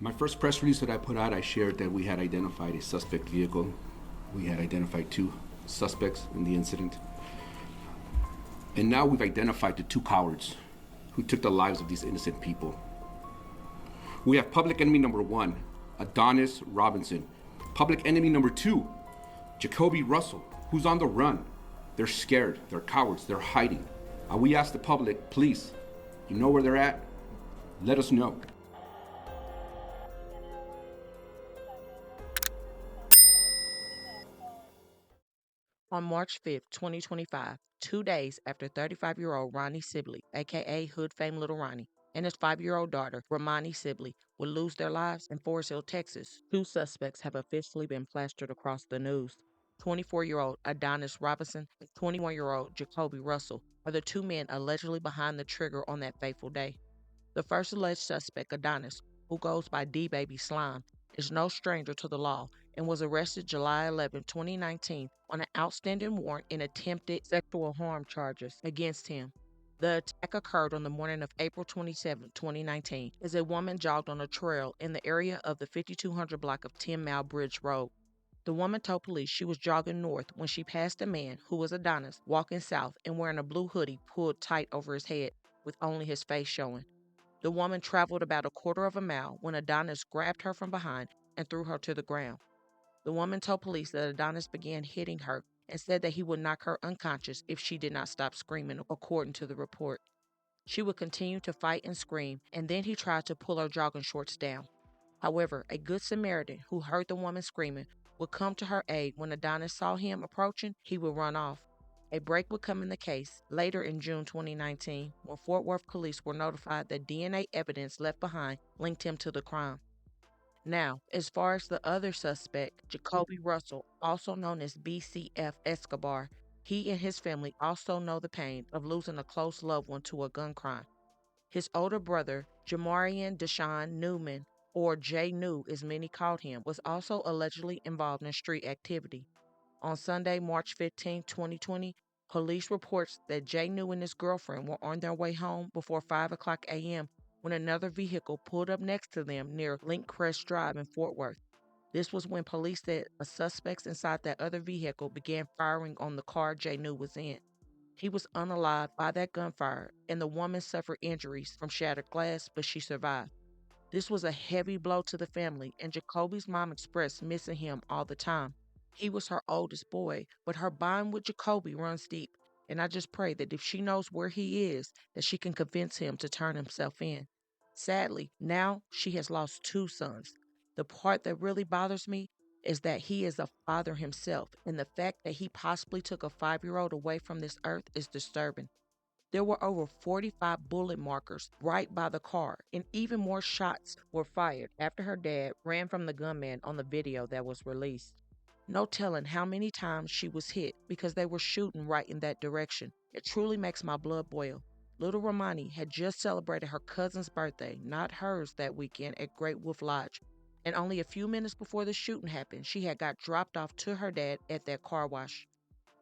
My first press release that I put out, I shared that we had identified a suspect vehicle. We had identified 2 suspects in the incident. And now we've identified the 2 cowards who took the lives of these innocent people. We have public enemy number 1, Adonis Robinson. Public enemy number 2, Jakobie Russell, who's on the run. They're scared, they're cowards, they're hiding. We ask the public, please, you know where they're at? Let us know. On March 5th, 2025, 2 days after 35-year-old Ronnie Sibley, aka HoodFamelilronnie, and his 5-year-old daughter, R'mani Sibley, would lose their lives in Forest Hill, Texas, 2 suspects have officially been plastered across the news. 24-year-old Adonis Robinson and 21-year-old Jakobie Russell are the 2 men allegedly behind the trigger on that fateful day. The first alleged suspect, Adonis, who goes by DBaby Slime, is no stranger to the law and was arrested July 11, 2019 on an outstanding warrant in attempted sexual harm charges against him. The attack occurred on the morning of April 27, 2019, as a woman jogged on a trail in the area of the 5200 block of 10 Mile Bridge Road. The woman told police she was jogging north when she passed a man who was Adonis walking south and wearing a blue hoodie pulled tight over his head with only his face showing. The woman traveled about a quarter of a mile when Adonis grabbed her from behind and threw her to the ground. The woman told police that Adonis began hitting her and said that he would knock her unconscious if she did not stop screaming, according to the report. She would continue to fight and scream, and then he tried to pull her jogging shorts down. However, a good Samaritan who heard the woman screaming would come to her aid. When Adonis saw him approaching, he would run off. A break would come in the case later in June 2019 when Fort Worth police were notified that DNA evidence left behind linked him to the crime. Now, as far as the other suspect, Jakobie Russell, also known as BCF Escobar, he and his family also know the pain of losing a close loved one to a gun crime. His older brother, Jamarian Deshaun Newman, or J New as many called him, was also allegedly involved in street activity. On Sunday, March 15, 2020, police reports that J New and his girlfriend were on their way home before 5 o'clock a.m. when another vehicle pulled up next to them near Link Crest Drive in Fort Worth. This was when police said a suspect inside that other vehicle began firing on the car J New was in. He was unalived by that gunfire, and the woman suffered injuries from shattered glass, but she survived. This was a heavy blow to the family, and Jakobie's mom expressed missing him all the time. He was her oldest boy, but her bond with Jakobie runs deep, and I just pray that if she knows where he is, that she can convince him to turn himself in. Sadly, now she has lost 2 sons. The part that really bothers me is that he is a father himself, and the fact that he possibly took a 5-year-old away from this earth is disturbing. There were over 45 bullet markers right by the car, and even more shots were fired after her dad ran from the gunman on the video that was released. No telling how many times she was hit because they were shooting right in that direction. It truly makes my blood boil. Little R'mani had just celebrated her cousin's birthday, not hers, that weekend at Great Wolf Lodge. And only a few minutes before the shooting happened, she had got dropped off to her dad at that car wash.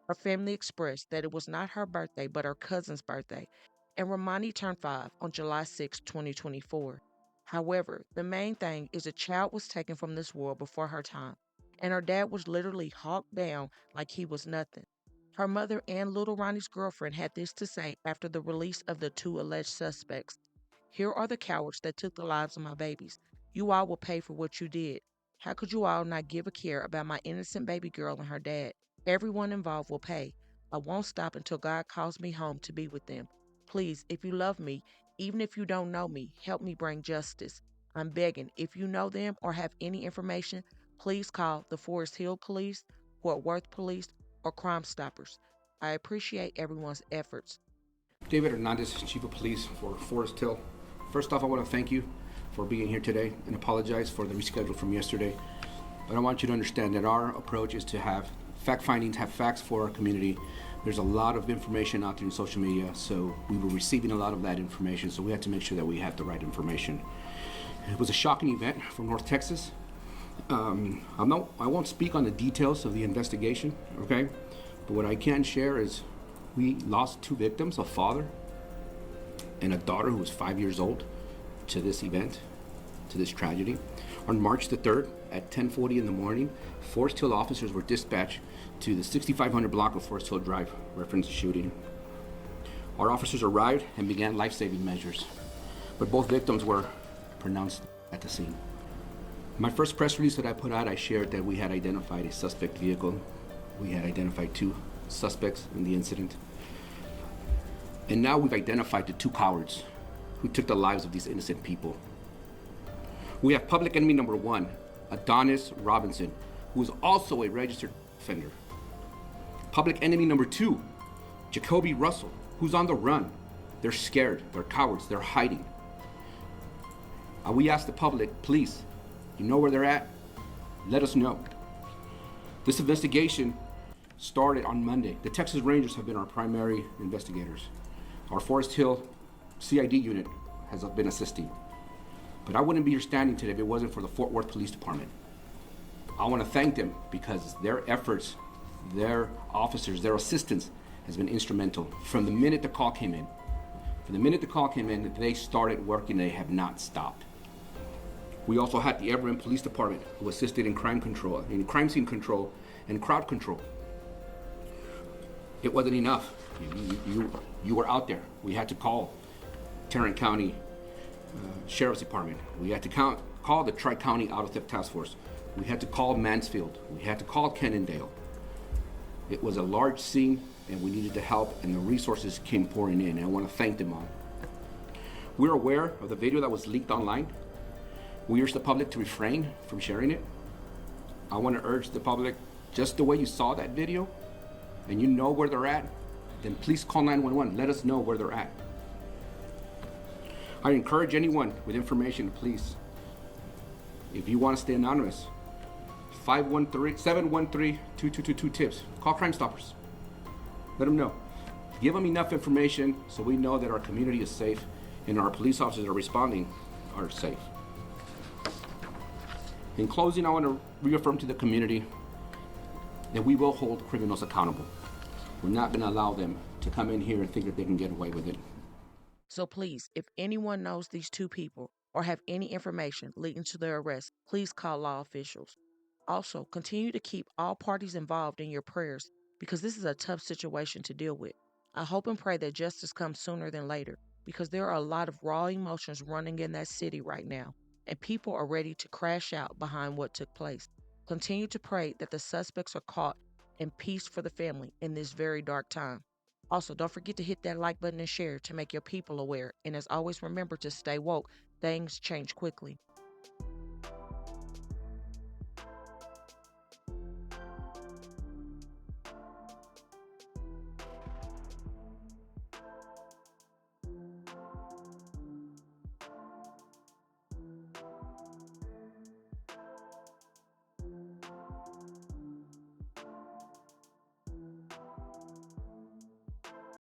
Her family expressed that it was not her birthday but her cousin's birthday, and R'mani turned 5 on July 6, 2024. However, the main thing is a child was taken from this world before her time, and her dad was literally hawked down like he was nothing. Her mother and little Ronnie's girlfriend had this to say after the release of the 2 alleged suspects. "Here are the cowards that took the lives of my babies. You all will pay for what you did. How could you all not give a care about my innocent baby girl and her dad? Everyone involved will pay. I won't stop until God calls me home to be with them. Please, if you love me, even if you don't know me, help me bring justice. I'm begging, if you know them or have any information, please call the Forest Hill Police, Fort Worth Police, or Crime Stoppers. I appreciate everyone's efforts." David Hernandez, Chief of Police for Forest Hill. First off, I want to thank you for being here today and apologize for the reschedule from yesterday. But I want you to understand that our approach is to have fact findings, have facts for our community. There's a lot of information out there in social media, so we were receiving a lot of that information, so we had to make sure that we had the right information. It was a shocking event from North Texas. I won't speak on the details of the investigation, okay? But what I can share is we lost 2 victims, a father and a daughter who was 5 years old, to this event. to this tragedy. On March the 3rd at 10:40 in the morning, Forest Hill officers were dispatched to the 6500 block of Forest Hill Drive, reference shooting. Our officers arrived and began life-saving measures, but both victims were pronounced at the scene. My first press release that I put out, I shared that we had identified a suspect vehicle. We had identified 2 suspects in the incident. And now we've identified the 2 cowards who took the lives of these innocent people. We have public enemy number 1, Adonis Robinson, who is also a registered offender. Public enemy number 2, Jakobie Russell, who's on the run. They're scared, they're cowards, they're hiding. We ask the public, please, you know where they're at? Let us know. This investigation started on Monday. The Texas Rangers have been our primary investigators. Our Forest Hill CID unit has been assisting. But I wouldn't be here standing today if it wasn't for the Fort Worth Police Department. I want to thank them because their efforts, their officers, their assistance has been instrumental. From the minute the call came in, they started working, they have not stopped. We also had the Everett Police Department who assisted in crime control, in crime scene control and crowd control. It wasn't enough. You were out there. We had to call Tarrant County Sheriff's Department. We had to call the Tri-County Auto Theft Task Force. We had to call Mansfield. We had to call Cannondale. It was a large scene and we needed the help and the resources came pouring in and I want to thank them all. We're aware of the video that was leaked online. We urge the public to refrain from sharing it. I want to urge the public, just the way you saw that video and you know where they're at, then please call 911. Let us know where they're at. I encourage anyone with information, please, if you want to stay anonymous, 713-2222-TIPS. Call Crime Stoppers. Let them know. Give them enough information so we know that our community is safe and our police officers are responding are safe. In closing, I want to reaffirm to the community that we will hold criminals accountable. We're not going to allow them to come in here and think that they can get away with it. So please, if anyone knows these 2 people or have any information leading to their arrest, please call law officials. Also, continue to keep all parties involved in your prayers because this is a tough situation to deal with. I hope and pray that justice comes sooner than later because there are a lot of raw emotions running in that city right now and people are ready to crash out behind what took place. Continue to pray that the suspects are caught and peace for the family in this very dark time. Also, don't forget to hit that like button and share to make your people aware. And as always, remember to stay woke. Things change quickly.